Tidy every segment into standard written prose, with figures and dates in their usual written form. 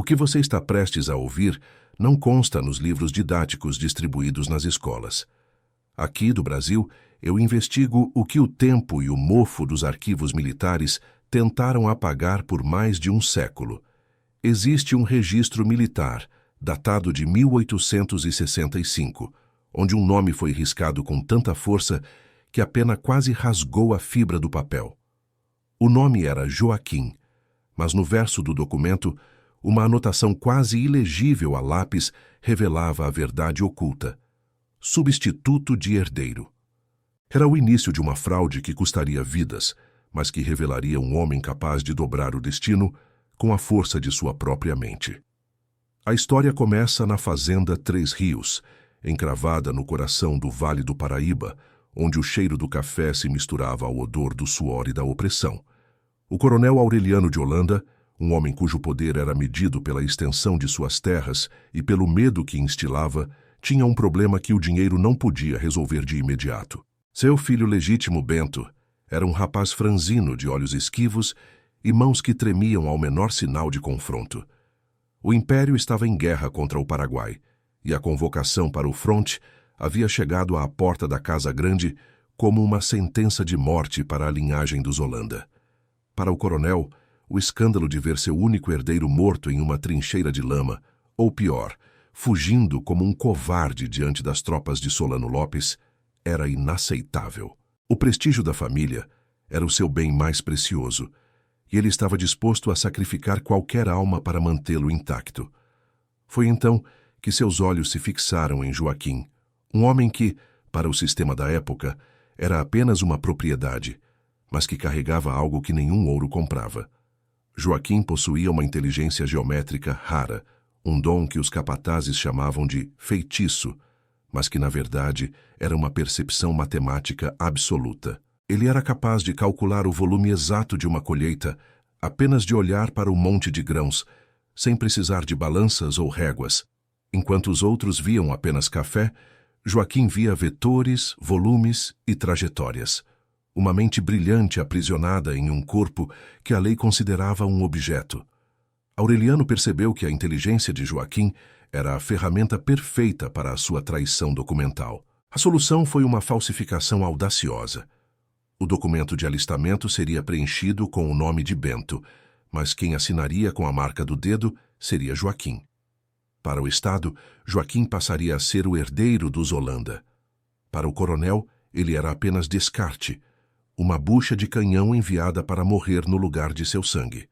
O que você está prestes a ouvir não consta nos livros didáticos distribuídos nas escolas. Aqui do Brasil, eu investigo o que o tempo e o mofo dos arquivos militares tentaram apagar por mais de um século. Existe um registro militar, datado de 1865, onde um nome foi riscado com tanta força que a pena quase rasgou a fibra do papel. O nome era Joaquim, mas no verso do documento, uma anotação quase ilegível a lápis revelava a verdade oculta: substituto de herdeiro. Era o início de uma fraude que custaria vidas, mas que revelaria um homem capaz de dobrar o destino com a força de sua própria mente. A história começa na fazenda Três Rios, encravada no coração do Vale do Paraíba, onde o cheiro do café se misturava ao odor do suor e da opressão. O coronel Aureliano de Holanda, um homem cujo poder era medido pela extensão de suas terras e pelo medo que instilava, tinha um problema que o dinheiro não podia resolver de imediato. Seu filho legítimo, Bento, era um rapaz franzino de olhos esquivos e mãos que tremiam ao menor sinal de confronto. O Império estava em guerra contra o Paraguai, e a convocação para o fronte havia chegado à porta da Casa Grande como uma sentença de morte para a linhagem dos Holanda. Para o coronel, o escândalo de ver seu único herdeiro morto em uma trincheira de lama, ou pior, fugindo como um covarde diante das tropas de Solano Lopes, era inaceitável. O prestígio da família era o seu bem mais precioso, e ele estava disposto a sacrificar qualquer alma para mantê-lo intacto. Foi então que seus olhos se fixaram em Joaquim, um homem que, para o sistema da época, era apenas uma propriedade, mas que carregava algo que nenhum ouro comprava. Joaquim possuía uma inteligência geométrica rara, um dom que os capatazes chamavam de feitiço, mas que na verdade era uma percepção matemática absoluta. Ele era capaz de calcular o volume exato de uma colheita apenas de olhar para o monte de grãos, sem precisar de balanças ou réguas. Enquanto os outros viam apenas café, Joaquim via vetores, volumes e trajetórias. Uma mente brilhante aprisionada em um corpo que a lei considerava um objeto. Aureliano percebeu que a inteligência de Joaquim era a ferramenta perfeita para a sua traição documental. A solução foi uma falsificação audaciosa. O documento de alistamento seria preenchido com o nome de Bento, mas quem assinaria com a marca do dedo seria Joaquim. Para o Estado, Joaquim passaria a ser o herdeiro dos Holanda. Para o coronel, ele era apenas descarte, uma bucha de canhão enviada para morrer no lugar de seu sangue.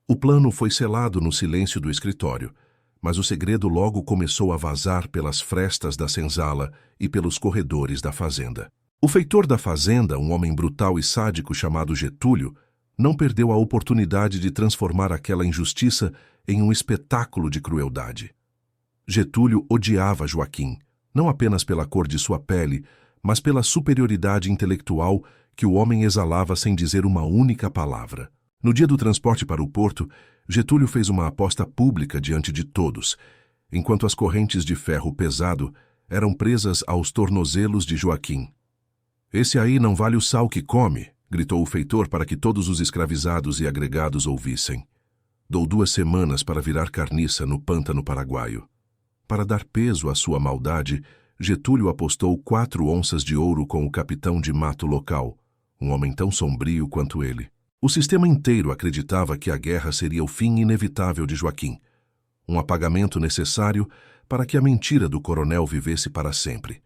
O plano foi selado no silêncio do escritório, mas o segredo logo começou a vazar pelas frestas da senzala e pelos corredores da fazenda. O feitor da fazenda, um homem brutal e sádico chamado Getúlio, não perdeu a oportunidade de transformar aquela injustiça em um espetáculo de crueldade. Getúlio odiava Joaquim, não apenas pela cor de sua pele, mas pela superioridade intelectual que o homem exalava sem dizer uma única palavra. No dia do transporte para o porto, Getúlio fez uma aposta pública diante de todos, enquanto as correntes de ferro pesado eram presas aos tornozelos de Joaquim. "Esse aí não vale o sal que come", gritou o feitor para que todos os escravizados e agregados ouvissem. "Dou 2 semanas para virar carniça no pântano paraguaio." Para dar peso à sua maldade, Getúlio apostou 4 onças de ouro com o capitão de mato local, um homem tão sombrio quanto ele. O sistema inteiro acreditava que a guerra seria o fim inevitável de Joaquim, um apagamento necessário para que a mentira do coronel vivesse para sempre.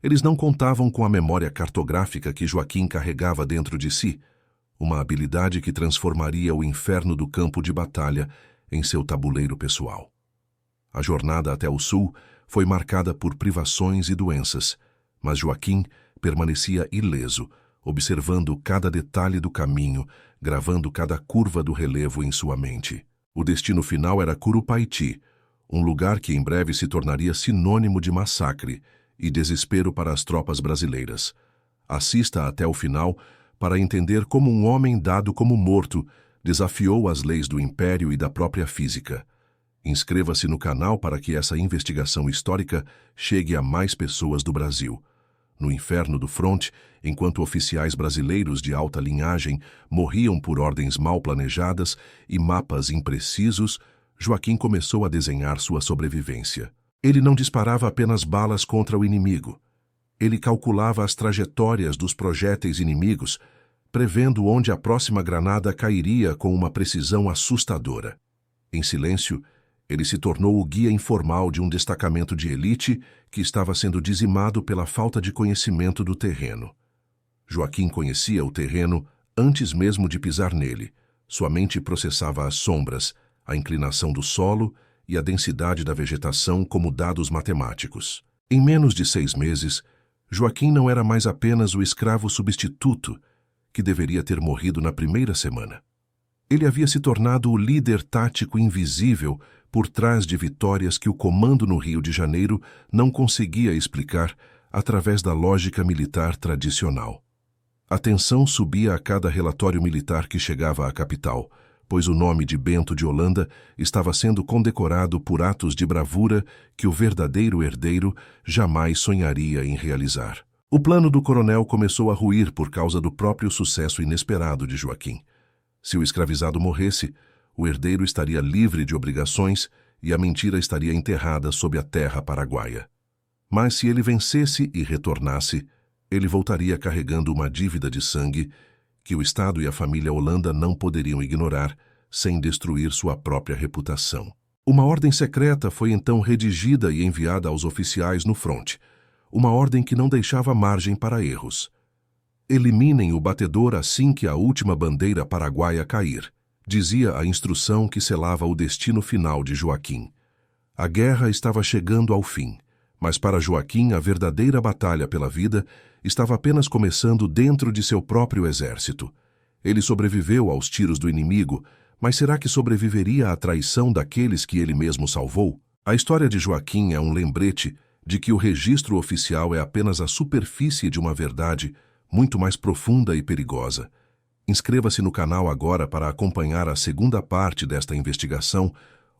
Eles não contavam com a memória cartográfica que Joaquim carregava dentro de si, uma habilidade que transformaria o inferno do campo de batalha em seu tabuleiro pessoal. A jornada até o sul foi marcada por privações e doenças, mas Joaquim permanecia ileso, observando cada detalhe do caminho, gravando cada curva do relevo em sua mente. O destino final era Curupaiti, um lugar que em breve se tornaria sinônimo de massacre e desespero para as tropas brasileiras. Assista até o final para entender como um homem dado como morto desafiou as leis do Império e da própria física. Inscreva-se no canal para que essa investigação histórica chegue a mais pessoas do Brasil. No inferno do fronte, enquanto oficiais brasileiros de alta linhagem morriam por ordens mal planejadas e mapas imprecisos, Joaquim começou a desenhar sua sobrevivência. Ele não disparava apenas balas contra o inimigo. Ele calculava as trajetórias dos projéteis inimigos, prevendo onde a próxima granada cairia com uma precisão assustadora. Em silêncio, ele se tornou o guia informal de um destacamento de elite que estava sendo dizimado pela falta de conhecimento do terreno. Joaquim conhecia o terreno antes mesmo de pisar nele. Sua mente processava as sombras, a inclinação do solo e a densidade da vegetação como dados matemáticos. Em menos de 6 meses, Joaquim não era mais apenas o escravo substituto que deveria ter morrido na primeira semana. Ele havia se tornado o líder tático invisível por trás de vitórias que o comando no Rio de Janeiro não conseguia explicar através da lógica militar tradicional. A tensão subia a cada relatório militar que chegava à capital, pois o nome de Bento de Holanda estava sendo condecorado por atos de bravura que o verdadeiro herdeiro jamais sonharia em realizar. O plano do coronel começou a ruir por causa do próprio sucesso inesperado de Joaquim. Se o escravizado morresse, o herdeiro estaria livre de obrigações e a mentira estaria enterrada sob a terra paraguaia. Mas se ele vencesse e retornasse, ele voltaria carregando uma dívida de sangue que o Estado e a família Holanda não poderiam ignorar sem destruir sua própria reputação. Uma ordem secreta foi então redigida e enviada aos oficiais no fronte, uma ordem que não deixava margem para erros. Eliminem o batedor assim que a última bandeira paraguaia cair, dizia a instrução que selava o destino final de Joaquim. A guerra estava chegando ao fim, mas para Joaquim a verdadeira batalha pela vida estava apenas começando dentro de seu próprio exército. Ele sobreviveu aos tiros do inimigo, mas será que sobreviveria à traição daqueles que ele mesmo salvou? A história de Joaquim é um lembrete de que o registro oficial é apenas a superfície de uma verdade muito mais profunda e perigosa. Inscreva-se no canal agora para acompanhar a segunda parte desta investigação,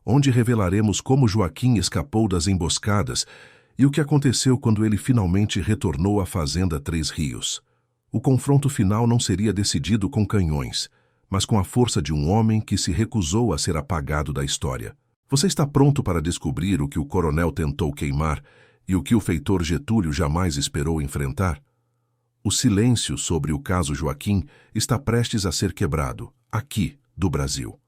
onde revelaremos como Joaquim escapou das emboscadas e o que aconteceu quando ele finalmente retornou à fazenda Três Rios. O confronto final não seria decidido com canhões, mas com a força de um homem que se recusou a ser apagado da história. Você está pronto para descobrir o que o coronel tentou queimar e o que o feitor Getúlio jamais esperou enfrentar? O silêncio sobre o caso Joaquim está prestes a ser quebrado, aqui, do Brasil.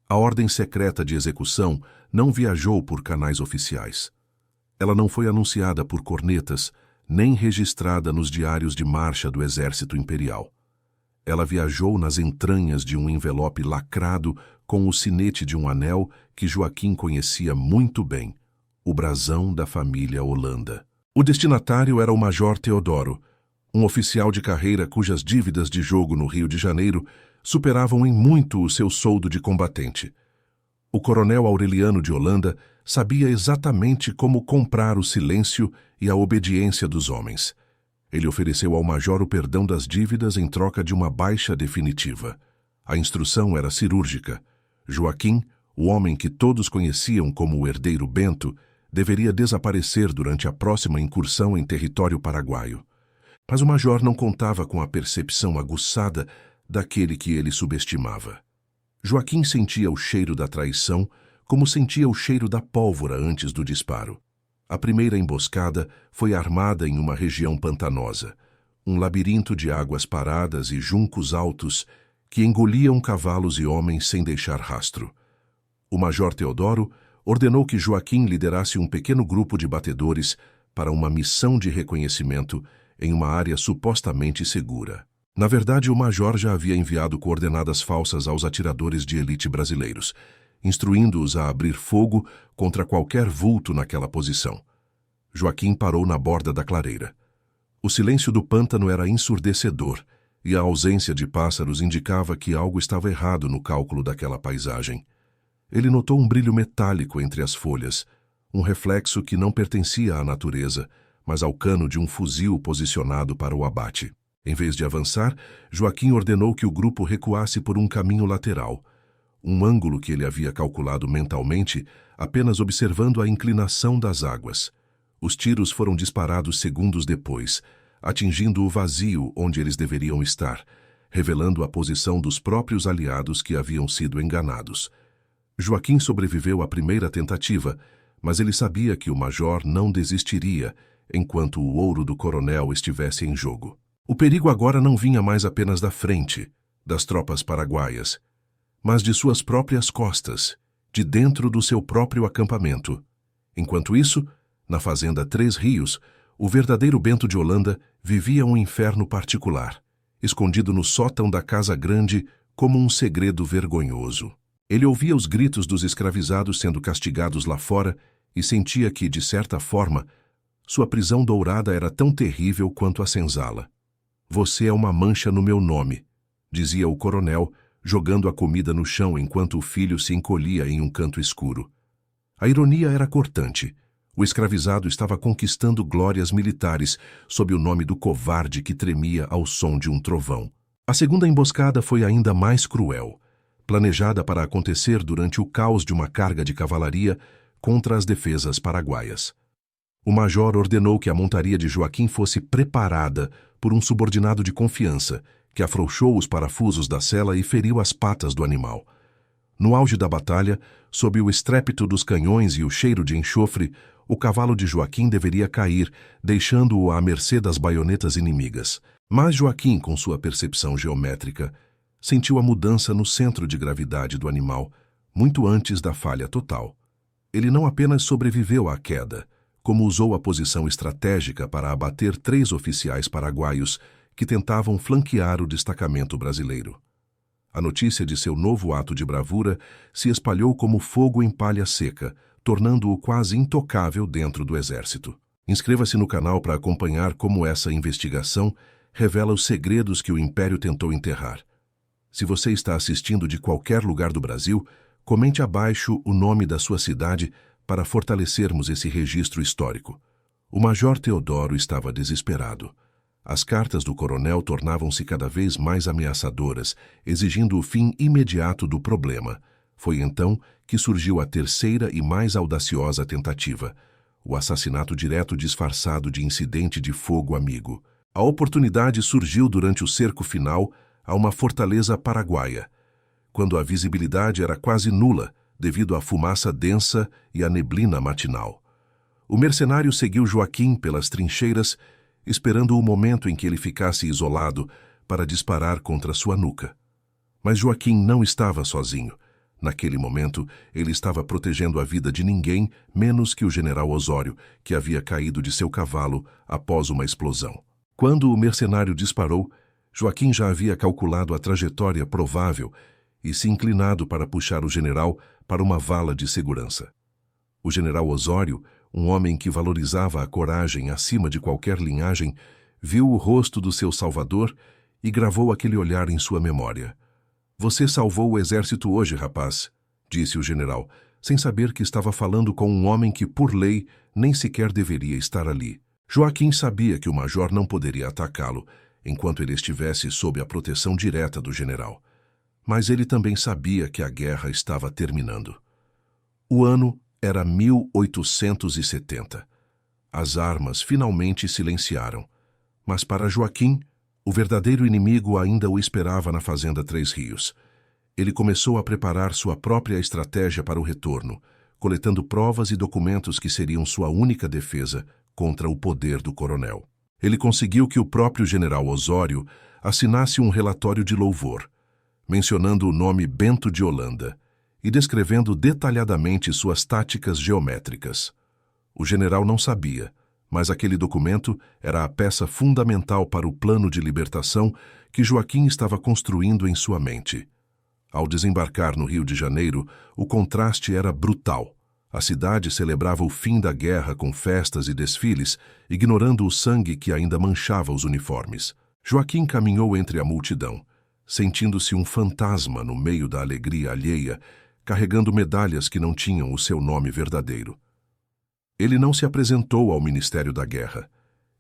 A ordem secreta de execução não viajou por canais oficiais. Ela não foi anunciada por cornetas, nem registrada nos diários de marcha do Exército Imperial. Ela viajou nas entranhas de um envelope lacrado com o sinete de um anel que Joaquim conhecia muito bem, o brasão da família Holanda. O destinatário era o Major Teodoro, um oficial de carreira cujas dívidas de jogo no Rio de Janeiro superavam em muito o seu soldo de combatente. O coronel Aureliano de Holanda sabia exatamente como comprar o silêncio e a obediência dos homens. Ele ofereceu ao major o perdão das dívidas em troca de uma baixa definitiva. A instrução era cirúrgica. Joaquim, o homem que todos conheciam como o herdeiro Bento, deveria desaparecer durante a próxima incursão em território paraguaio. Mas o major não contava com a percepção aguçada daquele que ele subestimava. Joaquim sentia o cheiro da traição como sentia o cheiro da pólvora antes do disparo. A primeira emboscada foi armada em uma região pantanosa, um labirinto de águas paradas e juncos altos que engoliam cavalos e homens sem deixar rastro. O Major Teodoro ordenou que Joaquim liderasse um pequeno grupo de batedores para uma missão de reconhecimento em uma área supostamente segura. Na verdade, o major já havia enviado coordenadas falsas aos atiradores de elite brasileiros, instruindo-os a abrir fogo contra qualquer vulto naquela posição. Joaquim parou na borda da clareira. O silêncio do pântano era ensurdecedor, e a ausência de pássaros indicava que algo estava errado no cálculo daquela paisagem. Ele notou um brilho metálico entre as folhas, um reflexo que não pertencia à natureza, mas ao cano de um fuzil posicionado para o abate. Em vez de avançar, Joaquim ordenou que o grupo recuasse por um caminho lateral, um ângulo que ele havia calculado mentalmente, apenas observando a inclinação das águas. Os tiros foram disparados segundos depois, atingindo o vazio onde eles deveriam estar, revelando a posição dos próprios aliados que haviam sido enganados. Joaquim sobreviveu à primeira tentativa, mas ele sabia que o major não desistiria enquanto o ouro do coronel estivesse em jogo. O perigo agora não vinha mais apenas da frente, das tropas paraguaias, mas de suas próprias costas, de dentro do seu próprio acampamento. Enquanto isso, na fazenda Três Rios, o verdadeiro Bento de Holanda vivia um inferno particular, escondido no sótão da casa grande como um segredo vergonhoso. Ele ouvia os gritos dos escravizados sendo castigados lá fora e sentia que, de certa forma, sua prisão dourada era tão terrível quanto a senzala. "Você é uma mancha no meu nome", dizia o coronel, jogando a comida no chão enquanto o filho se encolhia em um canto escuro. A ironia era cortante. O escravizado estava conquistando glórias militares sob o nome do covarde que tremia ao som de um trovão. A segunda emboscada foi ainda mais cruel, planejada para acontecer durante o caos de uma carga de cavalaria contra as defesas paraguaias. O major ordenou que a montaria de Joaquim fosse preparada por um subordinado de confiança, que afrouxou os parafusos da sela e feriu as patas do animal. No auge da batalha, sob o estrépito dos canhões e o cheiro de enxofre, o cavalo de Joaquim deveria cair, deixando-o à mercê das baionetas inimigas. Mas Joaquim, com sua percepção geométrica, sentiu a mudança no centro de gravidade do animal, muito antes da falha total. Ele não apenas sobreviveu à queda, como usou a posição estratégica para abater 3 oficiais paraguaios que tentavam flanquear o destacamento brasileiro. A notícia de seu novo ato de bravura se espalhou como fogo em palha seca, tornando-o quase intocável dentro do exército. Inscreva-se no canal para acompanhar como essa investigação revela os segredos que o Império tentou enterrar. Se você está assistindo de qualquer lugar do Brasil, comente abaixo o nome da sua cidade para fortalecermos esse registro histórico. O Major Teodoro estava desesperado. As cartas do coronel tornavam-se cada vez mais ameaçadoras, exigindo o fim imediato do problema. Foi então que surgiu a terceira e mais audaciosa tentativa, o assassinato direto disfarçado de incidente de fogo amigo. A oportunidade surgiu durante o cerco final a uma fortaleza paraguaia, quando a visibilidade era quase nula devido à fumaça densa e à neblina matinal. O mercenário seguiu Joaquim pelas trincheiras, esperando o momento em que ele ficasse isolado para disparar contra sua nuca. Mas Joaquim não estava sozinho. Naquele momento, ele estava protegendo a vida de ninguém menos que o general Osório, que havia caído de seu cavalo após uma explosão. Quando o mercenário disparou, Joaquim já havia calculado a trajetória provável e se inclinado para puxar o general para uma vala de segurança. O general Osório, um homem que valorizava a coragem acima de qualquer linhagem, viu o rosto do seu salvador e gravou aquele olhar em sua memória. "Você salvou o exército hoje, rapaz", disse o general, sem saber que estava falando com um homem que, por lei, nem sequer deveria estar ali. Joaquim sabia que o major não poderia atacá-lo enquanto ele estivesse sob a proteção direta do general. Mas ele também sabia que a guerra estava terminando. O ano era 1870. As armas finalmente silenciaram. Mas para Joaquim, o verdadeiro inimigo ainda o esperava na fazenda Três Rios. Ele começou a preparar sua própria estratégia para o retorno, coletando provas e documentos que seriam sua única defesa contra o poder do coronel. Ele conseguiu que o próprio general Osório assinasse um relatório de louvor, mencionando o nome Bento de Holanda e descrevendo detalhadamente suas táticas geométricas. O general não sabia, mas aquele documento era a peça fundamental para o plano de libertação que Joaquim estava construindo em sua mente. Ao desembarcar no Rio de Janeiro, o contraste era brutal. A cidade celebrava o fim da guerra com festas e desfiles, ignorando o sangue que ainda manchava os uniformes. Joaquim caminhou entre a multidão, sentindo-se um fantasma no meio da alegria alheia, carregando medalhas que não tinham o seu nome verdadeiro. Ele não se apresentou ao Ministério da Guerra.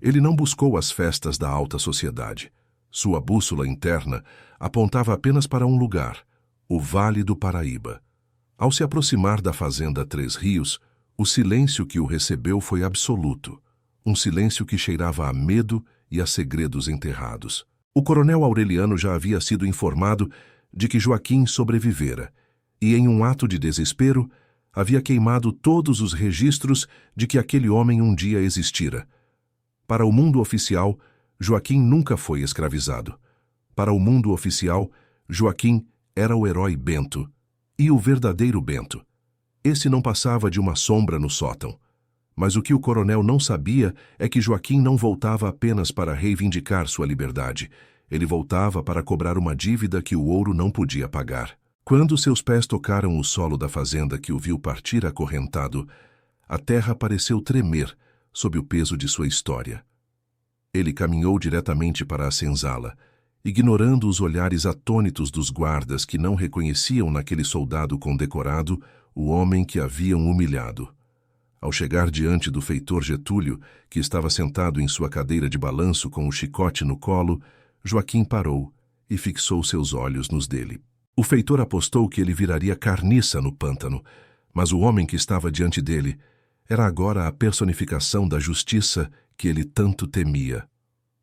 Ele não buscou as festas da alta sociedade. Sua bússola interna apontava apenas para um lugar, o Vale do Paraíba. Ao se aproximar da fazenda Três Rios, o silêncio que o recebeu foi absoluto, um silêncio que cheirava a medo e a segredos enterrados. O coronel Aureliano já havia sido informado de que Joaquim sobrevivera, e, em um ato de desespero, havia queimado todos os registros de que aquele homem um dia existira. Para o mundo oficial, Joaquim nunca foi escravizado. Para o mundo oficial, Joaquim era o herói Bento, e o verdadeiro Bento. Esse não passava de uma sombra no sótão. Mas o que o coronel não sabia é que Joaquim não voltava apenas para reivindicar sua liberdade. Ele voltava para cobrar uma dívida que o ouro não podia pagar. Quando seus pés tocaram o solo da fazenda que o viu partir acorrentado, a terra pareceu tremer sob o peso de sua história. Ele caminhou diretamente para a senzala, ignorando os olhares atônitos dos guardas que não reconheciam naquele soldado condecorado o homem que haviam humilhado. Ao chegar diante do feitor Getúlio, que estava sentado em sua cadeira de balanço com o chicote no colo, Joaquim parou e fixou seus olhos nos dele. O feitor apostou que ele viraria carniça no pântano, mas o homem que estava diante dele era agora a personificação da justiça que ele tanto temia.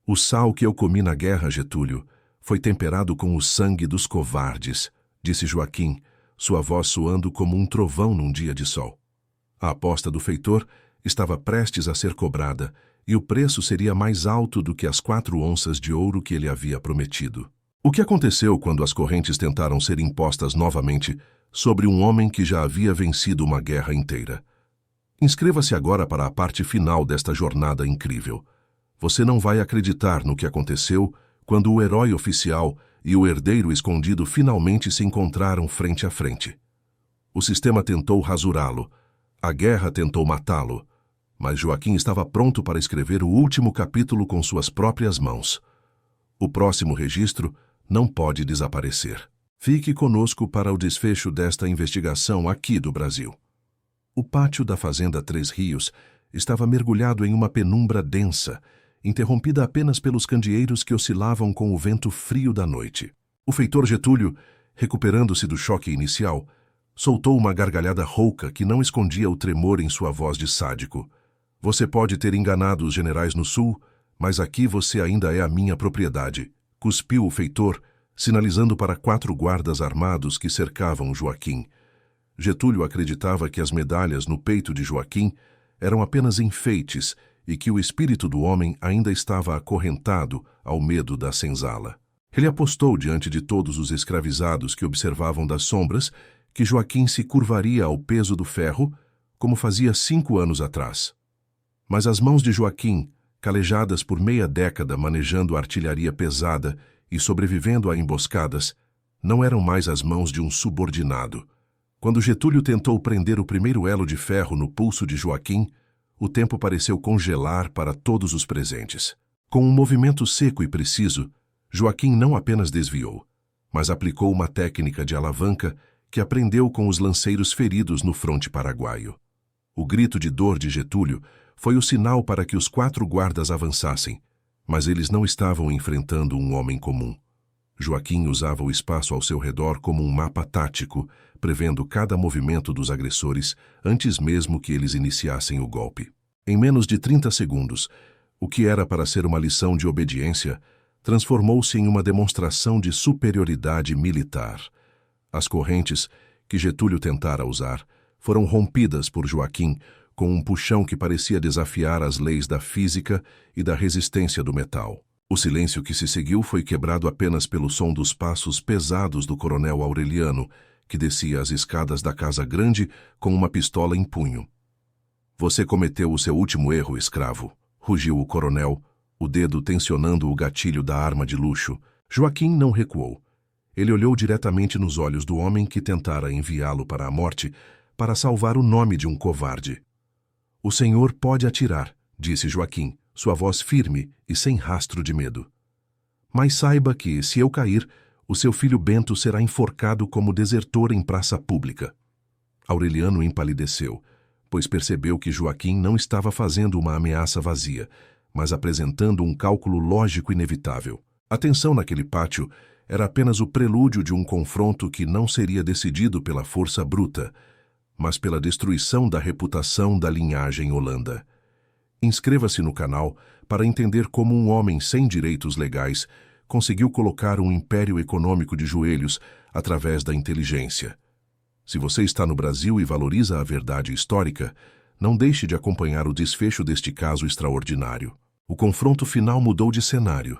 O sal que eu comi na guerra, Getúlio, foi temperado com o sangue dos covardes, disse Joaquim, sua voz soando como um trovão num dia de sol. A aposta do feitor estava prestes a ser cobrada, e o preço seria mais alto do que as 4 onças de ouro que ele havia prometido. O que aconteceu quando as correntes tentaram ser impostas novamente sobre um homem que já havia vencido uma guerra inteira? Inscreva-se agora para a parte final desta jornada incrível. Você não vai acreditar no que aconteceu quando o herói oficial e o herdeiro escondido finalmente se encontraram frente a frente. O sistema tentou rasurá-lo, a guerra tentou matá-lo, mas Joaquim estava pronto para escrever o último capítulo com suas próprias mãos. O próximo registro não pode desaparecer. Fique conosco para o desfecho desta investigação aqui do Brasil. O pátio da Fazenda Três Rios estava mergulhado em uma penumbra densa, interrompida apenas pelos candeeiros que oscilavam com o vento frio da noite. O feitor Getúlio, recuperando-se do choque inicial, soltou uma gargalhada rouca que não escondia o tremor em sua voz de sádico. Você pode ter enganado os generais no sul, mas aqui você ainda é a minha propriedade, cuspiu o feitor, sinalizando para 4 guardas armados que cercavam Joaquim. Getúlio acreditava que as medalhas no peito de Joaquim eram apenas enfeites e que o espírito do homem ainda estava acorrentado ao medo da senzala. Ele apostou diante de todos os escravizados que observavam das sombras que Joaquim se curvaria ao peso do ferro, como fazia 5 anos atrás. Mas as mãos de Joaquim, calejadas por meia década manejando artilharia pesada e sobrevivendo a emboscadas, não eram mais as mãos de um subordinado. Quando Getúlio tentou prender o primeiro elo de ferro no pulso de Joaquim, o tempo pareceu congelar para todos os presentes. Com um movimento seco e preciso, Joaquim não apenas desviou, mas aplicou uma técnica de alavanca que aprendeu com os lanceiros feridos no fronte paraguaio. O grito de dor de Getúlio foi o sinal para que os 4 guardas avançassem, mas eles não estavam enfrentando um homem comum. Joaquim usava o espaço ao seu redor como um mapa tático, prevendo cada movimento dos agressores antes mesmo que eles iniciassem o golpe. Em menos de 30 segundos, o que era para ser uma lição de obediência transformou-se em uma demonstração de superioridade militar. As correntes, que Getúlio tentara usar, foram rompidas por Joaquim com um puxão que parecia desafiar as leis da física e da resistência do metal. O silêncio que se seguiu foi quebrado apenas pelo som dos passos pesados do coronel Aureliano, que descia as escadas da Casa Grande com uma pistola em punho. Você cometeu o seu último erro, escravo, rugiu o coronel, o dedo tensionando o gatilho da arma de luxo. Joaquim não recuou. Ele olhou diretamente nos olhos do homem que tentara enviá-lo para a morte para salvar o nome de um covarde. O senhor pode atirar, disse Joaquim, sua voz firme e sem rastro de medo. Mas saiba que, se eu cair, o seu filho Bento será enforcado como desertor em praça pública. Aureliano empalideceu, pois percebeu que Joaquim não estava fazendo uma ameaça vazia, mas apresentando um cálculo lógico inevitável. A tensão naquele pátio era apenas o prelúdio de um confronto que não seria decidido pela força bruta, mas pela destruição da reputação da linhagem Holanda. Inscreva-se no canal para entender como um homem sem direitos legais conseguiu colocar um império econômico de joelhos através da inteligência. Se você está no Brasil e valoriza a verdade histórica, não deixe de acompanhar o desfecho deste caso extraordinário. O confronto final mudou de cenário,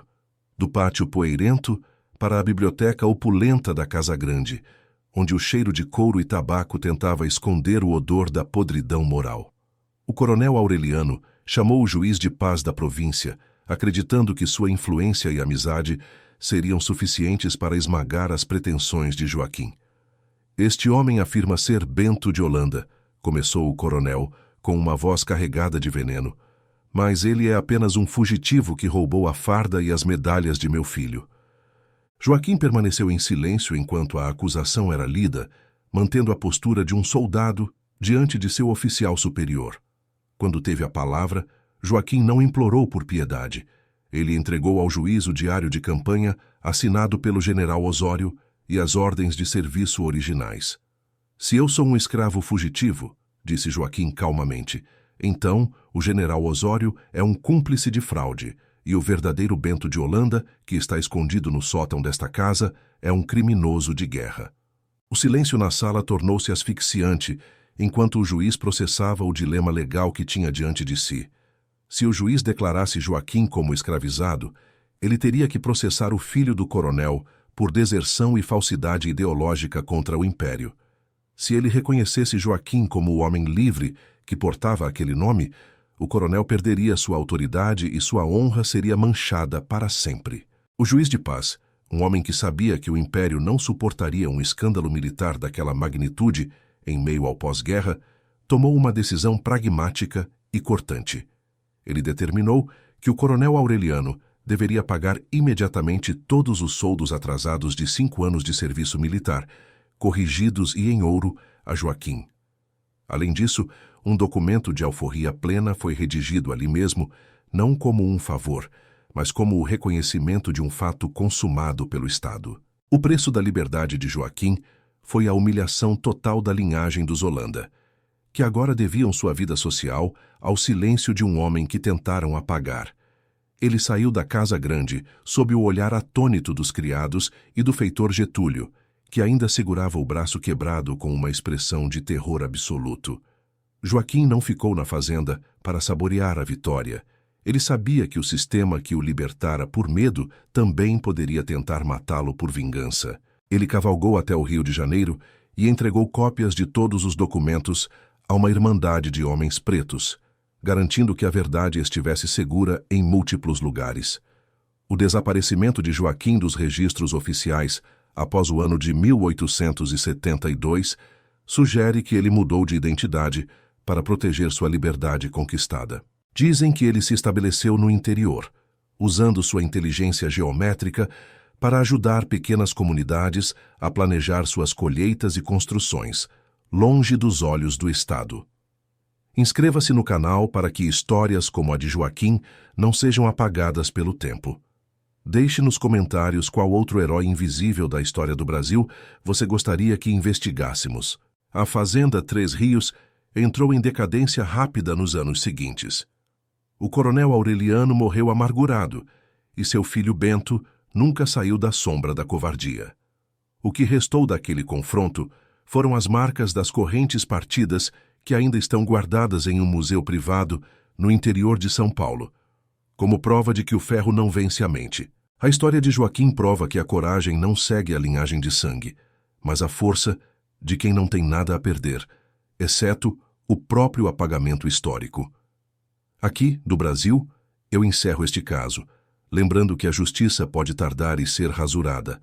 do pátio poeirento para a biblioteca opulenta da Casa Grande, onde o cheiro de couro e tabaco tentava esconder o odor da podridão moral. O coronel Aureliano chamou o juiz de paz da província, acreditando que sua influência e amizade seriam suficientes para esmagar as pretensões de Joaquim. Este homem afirma ser Bento de Holanda, começou o coronel, com uma voz carregada de veneno. Mas ele é apenas um fugitivo que roubou a farda e as medalhas de meu filho. Joaquim permaneceu em silêncio enquanto a acusação era lida, mantendo a postura de um soldado diante de seu oficial superior. Quando teve a palavra, Joaquim não implorou por piedade. Ele entregou ao juiz o diário de campanha assinado pelo general Osório e as ordens de serviço originais. Se eu sou um escravo fugitivo, disse Joaquim calmamente, então o general Osório é um cúmplice de fraude e o verdadeiro Bento de Holanda, que está escondido no sótão desta casa, é um criminoso de guerra. O silêncio na sala tornou-se asfixiante enquanto o juiz processava o dilema legal que tinha diante de si. Se o juiz declarasse Joaquim como escravizado, ele teria que processar o filho do coronel por deserção e falsidade ideológica contra o império. Se ele reconhecesse Joaquim como o homem livre que portava aquele nome, o coronel perderia sua autoridade e sua honra seria manchada para sempre. O juiz de paz, um homem que sabia que o império não suportaria um escândalo militar daquela magnitude em meio ao pós-guerra, tomou uma decisão pragmática e cortante. Ele determinou que o coronel Aureliano deveria pagar imediatamente todos os soldos atrasados de 5 anos de serviço militar, corrigidos e em ouro, a Joaquim. Além disso, um documento de alforria plena foi redigido ali mesmo, não como um favor, mas como o reconhecimento de um fato consumado pelo Estado. O preço da liberdade de Joaquim foi a humilhação total da linhagem dos Holanda, que agora deviam sua vida social ao silêncio de um homem que tentaram apagar. Ele saiu da Casa Grande sob o olhar atônito dos criados e do feitor Getúlio, que ainda segurava o braço quebrado com uma expressão de terror absoluto. Joaquim não ficou na fazenda para saborear a vitória. Ele sabia que o sistema que o libertara por medo também poderia tentar matá-lo por vingança. Ele cavalgou até o Rio de Janeiro e entregou cópias de todos os documentos a uma irmandade de homens pretos, garantindo que a verdade estivesse segura em múltiplos lugares. O desaparecimento de Joaquim dos registros oficiais após o ano de 1872 sugere que ele mudou de identidade para proteger sua liberdade conquistada. Dizem que ele se estabeleceu no interior, usando sua inteligência geométrica para ajudar pequenas comunidades a planejar suas colheitas e construções, longe dos olhos do Estado. Inscreva-se no canal para que histórias como a de Joaquim não sejam apagadas pelo tempo. Deixe nos comentários qual outro herói invisível da história do Brasil você gostaria que investigássemos. A Fazenda Três Rios entrou em decadência rápida nos anos seguintes. O coronel Aureliano morreu amargurado e seu filho Bento nunca saiu da sombra da covardia. O que restou daquele confronto foram as marcas das correntes partidas que ainda estão guardadas em um museu privado no interior de São Paulo, como prova de que o ferro não vence a mente. A história de Joaquim prova que a coragem não segue a linhagem de sangue, mas a força de quem não tem nada a perder, exceto o próprio apagamento histórico. Aqui, do Brasil, eu encerro este caso, lembrando que a justiça pode tardar e ser rasurada,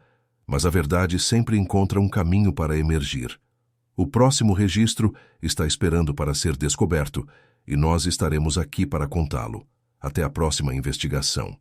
mas a verdade sempre encontra um caminho para emergir. O próximo registro está esperando para ser descoberto e nós estaremos aqui para contá-lo. Até a próxima investigação.